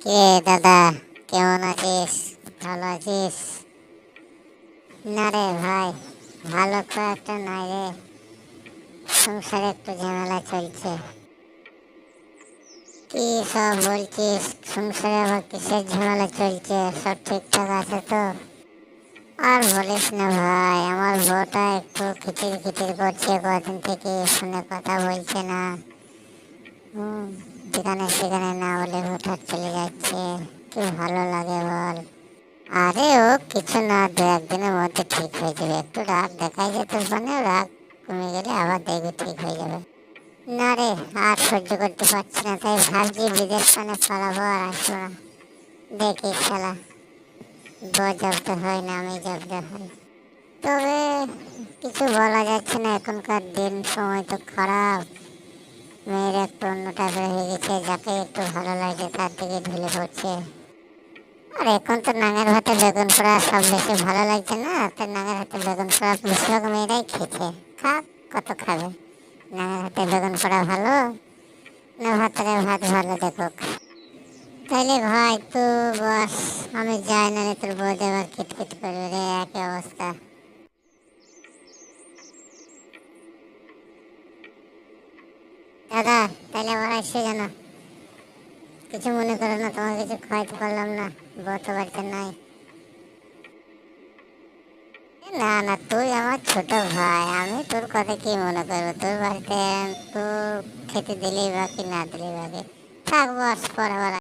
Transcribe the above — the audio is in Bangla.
কে দাদা, কেমন আছিস? ভালো আছিস? না রে ভাই, ভালো তো একটা নাই রে। সংসারে একটু ঝামেলা চলছে। কি সব বলছিস? সংসারে আবার কিসের ঝামেলা চলছে? সব ঠিকঠাক আছে তো? আর বলিস না ভাই, আমার বউটা একটু খিচির খিচির করছে কদিন থেকে, ফোনে কথা বলছে না। হুম, যেখানে সেখানে না বলে হঠাৎ চলে যাচ্ছে। কি ভালো লাগে বল? আরে ও কিছু না, দু একদিনের মধ্যে ঠিক হয়ে যাবে। একটু রাগ দেখাই যেত, মানে রাগ কমে গেলে আবার দেখবি ঠিক হয়ে যাবে। না রে, আর সহ্য করতে পারছি না, তাই ভাবছি বিদেশ পানে পালাবো আর আসবো না। দেখি খেলা, বউ জব্দ হয় না আমি জব্দ হই। তবে কিছু বলা যাচ্ছে না, এখনকার দিন সময় তো খারাপ। মেয়ের একটু অন্য টাইপের হয়ে গেছে, যাকে একটু ভালো লাগে তার দিকে ঢুলে পড়ছে। আর এখন তো নাঙের ভাতে বেগুন পোড়া সব বেশি ভালো লাগছে না, তাই নাঙের হাতে বেগুন পোড়া বেশিরভাগ মেয়েরাই খেয়েছে। খাক, কত খাবে? নাঙের হাতে বেগুন পোড়া ভালো না ভাতের ভাত ভালো দেখুক? তাইলে ভাই তো বস, আমি যাই, না তোর বউ এবার খিটখিট করবে রে, একই অবস্থা। দাদা, তাইলে আবার এসে যেন কিছু মনে করো না, তোমার কিছু খাইতে পারলাম না, বউ তো বাড়িতে নাই। না না, তুই আমার ছোট ভাই, আমি তোর কথা কি মনে করবো? তোর বাড়িতে তো খেতে দিলেই বাকি, না দিলেই বাকি। থাক বস, পরে আবার